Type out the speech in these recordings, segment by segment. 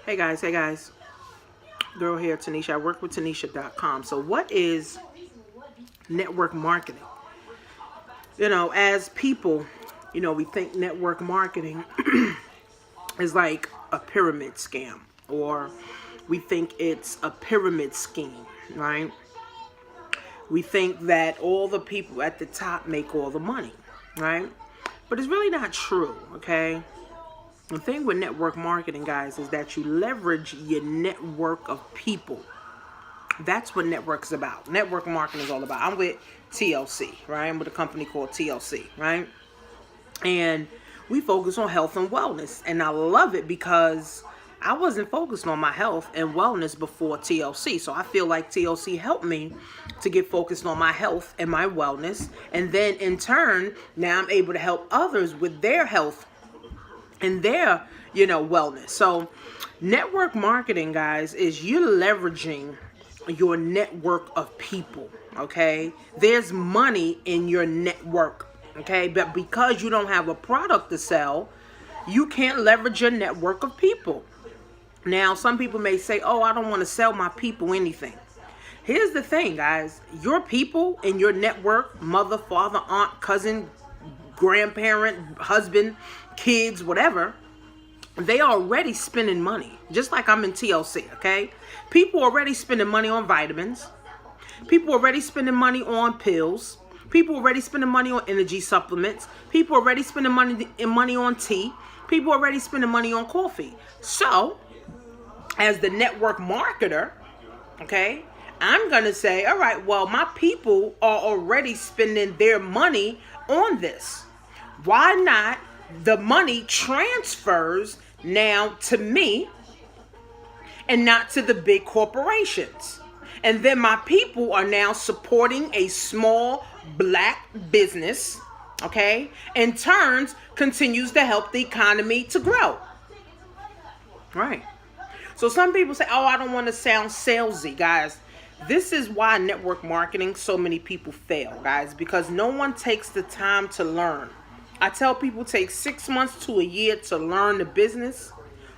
Hey guys, girl here, Tanisha. I work with Tanisha.com. So, what is network marketing? As people, we think network marketing is like a pyramid scam, or we think it's a pyramid scheme, right? We think that all the people at the top make all the money, right? But it's really not true, okay? The thing with network marketing, guys, is that you leverage your network of people. That's what network is about. Network marketing is all about. I'm with TLC, right? I'm with a company called TLC, right? And we focus on health and wellness. And I love it because I wasn't focused on my health and wellness before TLC. So I feel like TLC helped me to get focused on my health and my wellness. And then in turn, now I'm able to help others with their health and their, wellness. So network marketing, guys, is you leveraging your network of people, okay? There's money in your network, okay? But because you don't have a product to sell, you can't leverage your network of people. Now, some people may say, oh, I don't want to sell my people anything. Here's the thing, guys. Your people in your network, mother, father, aunt, cousin, grandparent, husband, kids, whatever, they are already spending money. Just like I'm in TLC, okay? People already spending money on vitamins. People already spending money on pills. People already spending money on energy supplements. People already spending money on tea. People already spending money on coffee. So, as the network marketer, okay, I'm going to say, all right, well, my people are already spending their money on this. Why not? The money transfers now to me and not to the big corporations. And then my people are now supporting a small black business, okay? In turns, continues to help the economy to grow. Right. So some people say, oh, I don't want to sound salesy, guys. This is why network marketing, so many people fail, guys, because no one takes the time to learn. I tell people take 6 months to a year to learn the business,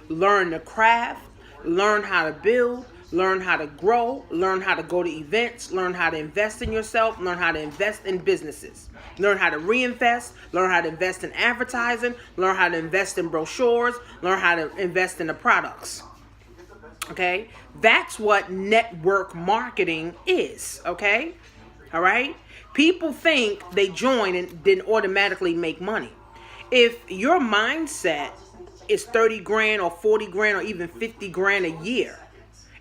learn the craft, learn how to build, learn how to grow, learn how to go to events, learn how to invest in yourself, learn how to invest in businesses, learn how to reinvest, learn how to invest in advertising, learn how to invest in brochures, learn how to invest in the products. Okay? That's what network marketing is. Okay? All right? People think they join and then automatically make money. If your mindset is 30 grand or 40 grand or even 50 grand a year,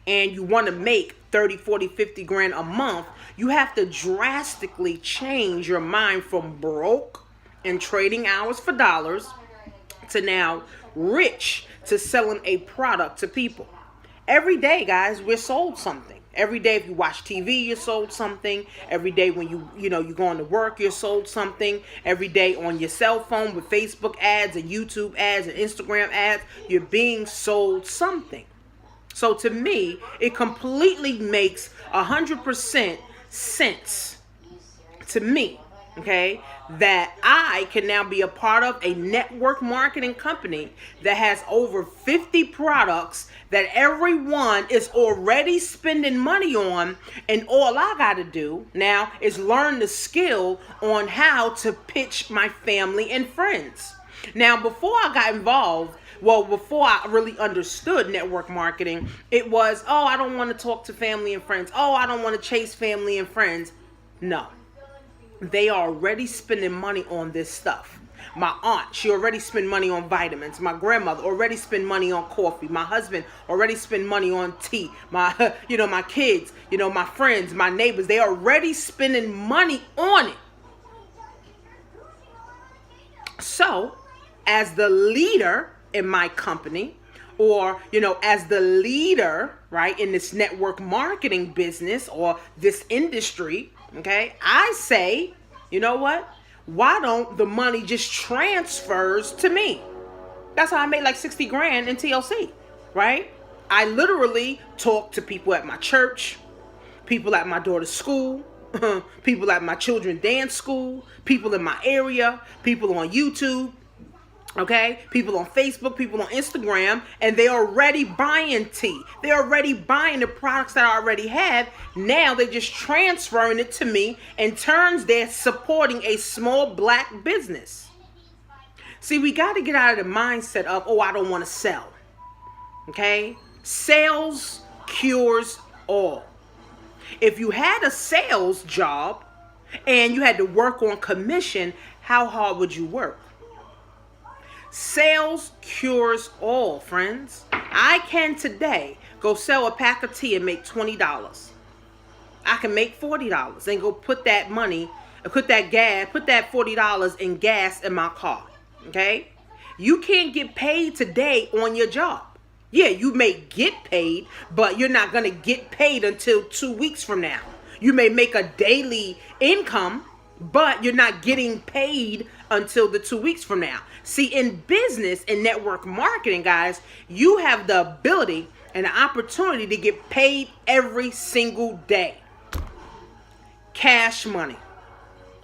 and you want to make 30, 40, 50 grand a month, you have to drastically change your mind from broke and trading hours for dollars to now rich to selling a product to people. Every day, guys, we're sold something. Every day, if you watch TV, you're sold something. Every day when you go into work, you're sold something. Every day on your cell phone with Facebook ads and YouTube ads and Instagram ads, you're being sold something. So to me, it completely makes 100% sense to me, okay, that I can now be a part of a network marketing company that has over 50 products that everyone is already spending money on, and all I got to do now is learn the skill on how to pitch my family and friends. Now, before I got involved, before I really understood network marketing, it was, oh, I don't want to talk to family and friends. Oh, I don't want to chase family and friends. No. They are already spending money on this stuff. My aunt, she already spent money on vitamins. My grandmother already spent money on coffee. My husband already spent money on tea. My kids, my friends, my neighbors, they already spending money on it. So, as the leader in my company, or, as the leader, right, in this network marketing business or this industry, okay, I say, you know what? Why don't the money just transfers to me? That's how I made like 60 grand in TLC, right? I literally talk to people at my church, people at my daughter's school, people at my children's dance school, people in my area, people on YouTube. Okay, people on Facebook, people on Instagram, and they're already buying tea. They're already buying the products that I already have. Now they're just transferring it to me. In turns, they're supporting a small black business. See, we got to get out of the mindset of, oh, I don't want to sell. Okay, sales cures all. If you had a sales job and you had to work on commission, how hard would you work? Sales cures all, friends. I can today go sell a pack of tea and make $20. I can make $40 and go put that money, put that $40 in gas in my car. Okay? You can't get paid today on your job. Yeah, you may get paid, but you're not going to get paid until 2 weeks from now. You may make a daily income, but you're not getting paid until the 2 weeks from now. See, in business and network marketing, guys, you have the ability and the opportunity to get paid every single day. Cash money.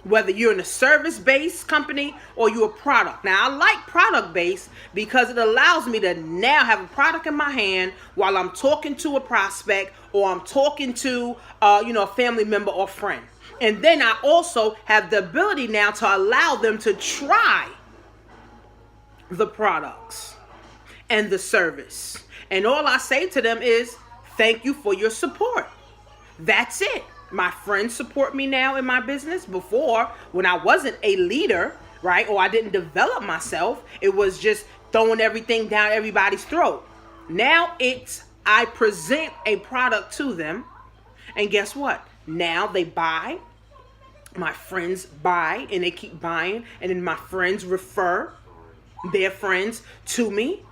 Whether you're in a service-based company or you're a product. Now, I like product-based because it allows me to now have a product in my hand while I'm talking to a prospect or I'm talking to a family member or friend. And then I also have the ability now to allow them to try the products and the service. And all I say to them is, thank you for your support. That's it. My friends support me now in my business. Before, when I wasn't a leader, right, or I didn't develop myself, it was just throwing everything down everybody's throat. Now I present a product to them, and guess what? Now they buy. My friends buy, and they keep buying, and then my friends refer their friends to me.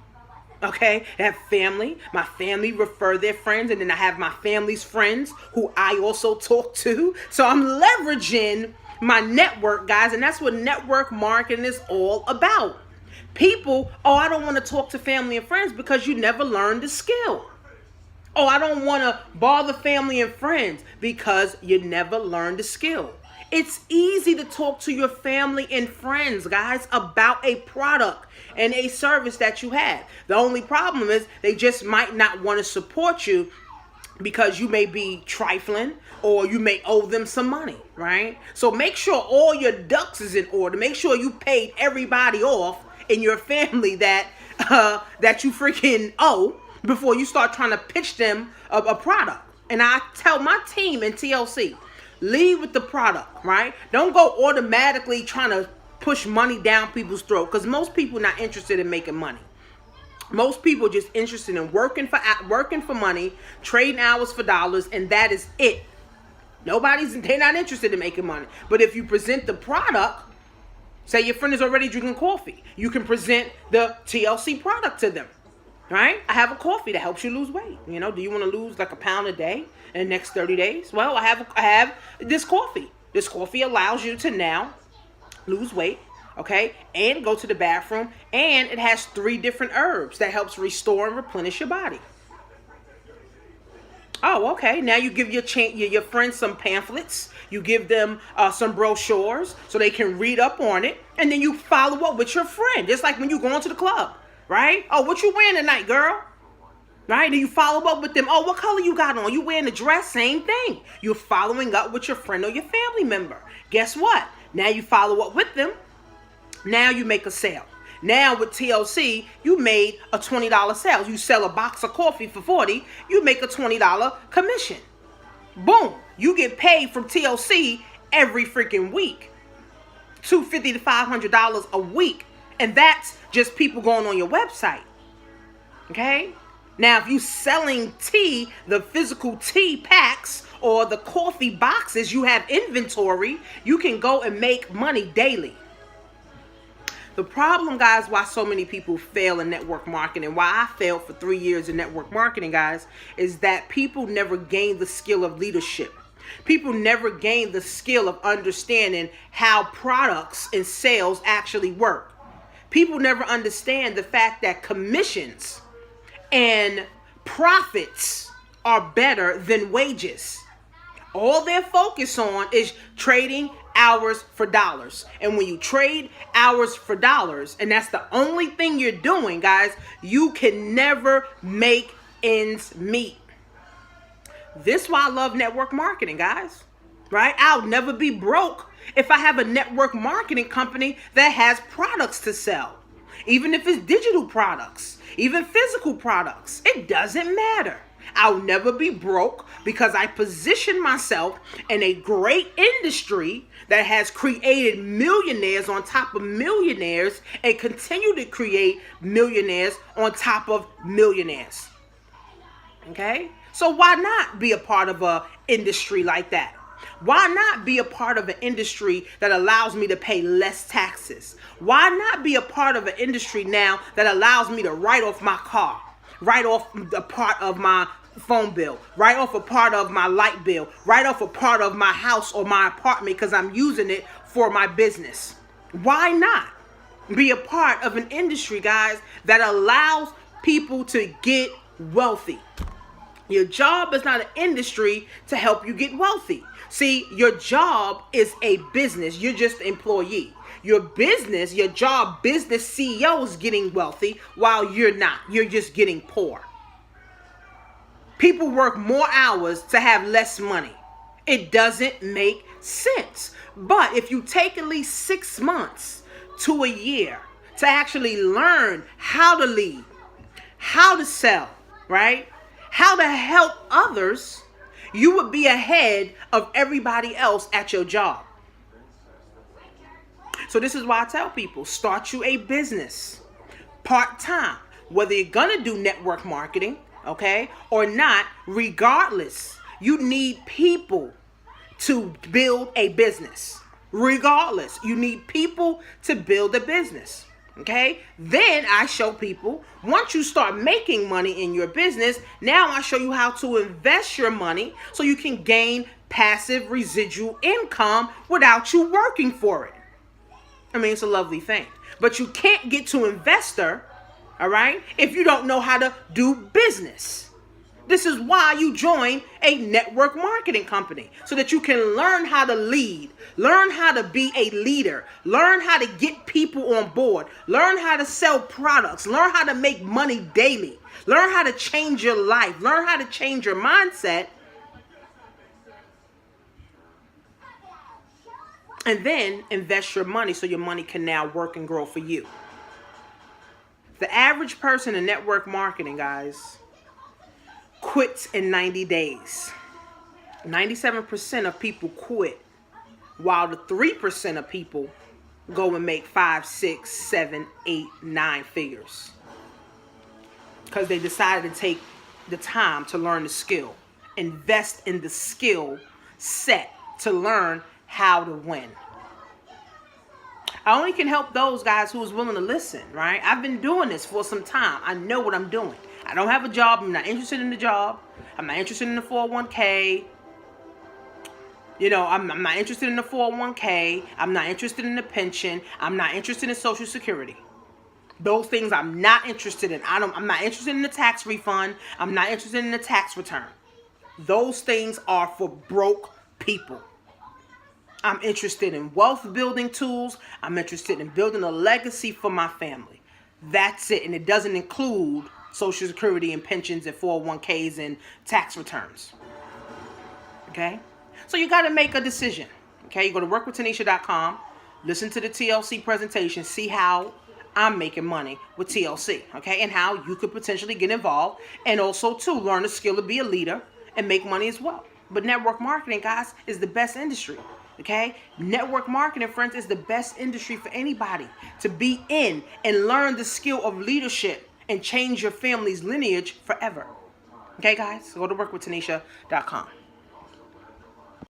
Okay, I have family. My family refer their friends, and then I have my family's friends who I also talk to. So I'm leveraging my network, guys, and that's what network marketing is all about. People, I don't want to talk to family and friends because you never learned the skill. I don't want to bother family and friends because you never learned the skill. It's easy to talk to your family and friends, guys, about a product and a service that you have. The only problem is they just might not want to support you because you may be trifling or you may owe them some money, right? So make sure all your ducks is in order. Make sure you paid everybody off in your family that you freaking owe before you start trying to pitch them a product. And I tell my team in TLC, lead with the product, right? Don't go automatically trying to push money down people's throat, because most people not interested in making money. Most people are just interested in working for money, trading hours for dollars, and that is it. They're not interested in making money. But if you present the product, say your friend is already drinking coffee, you can present the TLC product to them, right? I have a coffee that helps you lose weight. Do you want to lose like a pound a day in the next 30 days? Well, I have this coffee. This coffee allows you to now lose weight, okay, and go to the bathroom, and it has 3 different herbs that helps restore and replenish your body. Oh, okay. Now you give your friends some pamphlets. You give them some brochures so they can read up on it, and then you follow up with your friend, just like when you go into the club, right? Oh, what you wearing tonight, girl? Right? Then you follow up with them. Oh, what color you got on? You wearing a dress? Same thing. You're following up with your friend or your family member. Guess what? Now you follow up with them. Now you make a sale. Now with TLC, you made a $20 sale. You sell a box of coffee for $40, you make a $20 commission. Boom. You get paid from TLC every freaking week. $250 to $500 a week. And that's just people going on your website. Okay? Now, if you selling tea, the physical tea packs or the coffee boxes, you have inventory, you can go and make money daily. The problem, guys, why so many people fail in network marketing, why I failed for 3 years in network marketing, guys, is that people never gain the skill of leadership. People never gain the skill of understanding how products and sales actually work. People never understand the fact that commissions and profits are better than wages. All they're focused on is trading hours for dollars. And when you trade hours for dollars, and that's the only thing you're doing, guys, you can never make ends meet. This is why I love network marketing, guys. Right? I'll never be broke if I have a network marketing company that has products to sell. Even if it's digital products, even physical products, it doesn't matter. I'll never be broke because I position myself in a great industry that has created millionaires on top of millionaires and continue to create millionaires on top of millionaires. Okay? So why not be a part of an industry like that? Why not be a part of an industry that allows me to pay less taxes? Why not be a part of an industry now that allows me to write off my car, write off a part of my phone bill, write off a part of my light bill, write off a part of my house or my apartment because I'm using it for my business? Why not be a part of an industry, guys, that allows people to get wealthy? Your job is not an industry to help you get wealthy. See, your job is a business. You're just an employee. Your business, your job, business CEO is getting wealthy while you're not. You're just getting poor. People work more hours to have less money. It doesn't make sense. But if you take at least 6 months to a year to actually learn how to lead, how to sell, right? How to help others, you would be ahead of everybody else at your job. So this is why I tell people, start you a business part-time, whether you're going to do network marketing, okay, or not, regardless, you need people to build a business. Regardless, you need people to build a business. Okay, then I show people, once you start making money in your business, now I show you how to invest your money so you can gain passive residual income without you working for it. I mean, it's a lovely thing, but you can't get to investor, all right, if you don't know how to do business. This is why you join a network marketing company, so that you can learn how to lead, learn how to be a leader, learn how to get people on board, learn how to sell products, learn how to make money daily, learn how to change your life, learn how to change your mindset, and then invest your money so your money can now work and grow for you. The average person in network marketing, guys, quits in 90 days. 97% of people quit, while the 3% of people go and make 5, 6, 7, 8, 9 figures. Because they decided to take the time to learn the skill, invest in the skill set to learn how to win. I only can help those guys who is willing to listen, right? I've been doing this for some time. I know what I'm doing. I don't have a job. I'm not interested in the job. I'm not interested in the 401k. You know, I'm not interested in the 401k. I'm not interested in the pension. I'm not interested in Social Security. Those things I'm not interested in. I'm not interested in the tax refund. I'm not interested in the tax return. Those things are for broke people. I'm interested in wealth building tools. I'm interested in building a legacy for my family. That's it. And it doesn't include Social Security and pensions and 401ks and tax returns. Okay? So you got to make a decision. Okay? You go to workwithtanisha.com, listen to the TLC presentation, see how I'm making money with TLC. Okay? And how you could potentially get involved, and also to learn the skill to be a leader and make money as well. But network marketing, guys, is the best industry. Okay? Network marketing, friends, is the best industry for anybody to be in and learn the skill of leadership and change your family's lineage forever. Okay, guys? So go to workwithtanisha.com.